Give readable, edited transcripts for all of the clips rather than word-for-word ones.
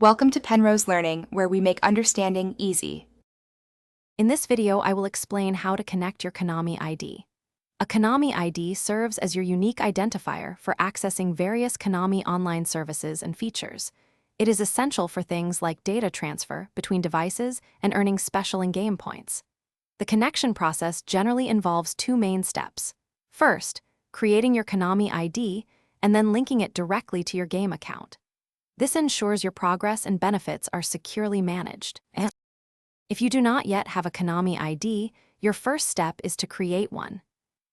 Welcome to Penrose Learning, where we make understanding easy. In this video, I will explain how to connect your Konami ID. A Konami ID serves as your unique identifier for accessing various Konami online services and features. It is essential for things like data transfer between devices and earning special in-game points. The connection process generally involves two main steps. First, creating your Konami ID and then linking it directly to your game account. This ensures your progress and benefits are securely managed. If you do not yet have a Konami ID, your first step is to create one.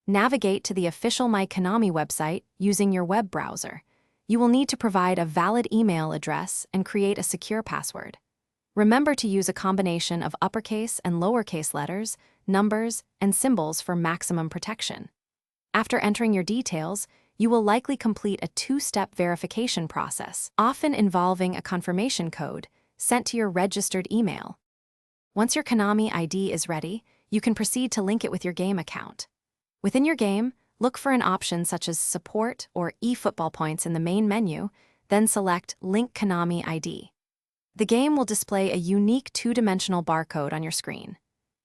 Navigate to the official My Konami website using your web browser. You will need to provide a valid email address and create a secure password. Remember to use a combination of uppercase and lowercase letters, numbers, and symbols for maximum protection. After entering your details, you will likely complete a two-step verification process, often involving a confirmation code sent to your registered email. Once your Konami ID is ready, you can proceed to link it with your game account. Within your game, look for an option such as Support or eFootball Points in the main menu, then select Link Konami ID. The game will display a unique two-dimensional barcode on your screen.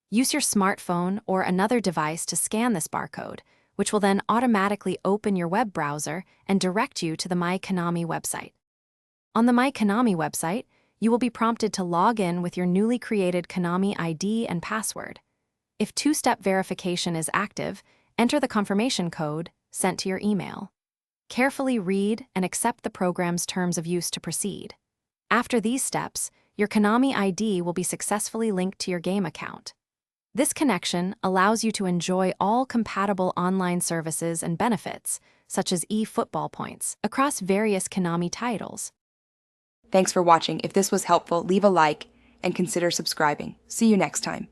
Use your smartphone or another device to scan this barcode, which will then automatically open your web browser and direct you to the My Konami website. On the My Konami website, you will be prompted to log in with your newly created Konami ID and password. If two-step verification is active, enter the confirmation code sent to your email. Carefully read and accept the program's terms of use to proceed. After these steps, your Konami ID will be successfully linked to your game account. This connection allows you to enjoy all compatible online services and benefits, such as eFootball Points, across various Konami titles. Thanks for watching. If this was helpful, leave a like and consider subscribing. See you next time.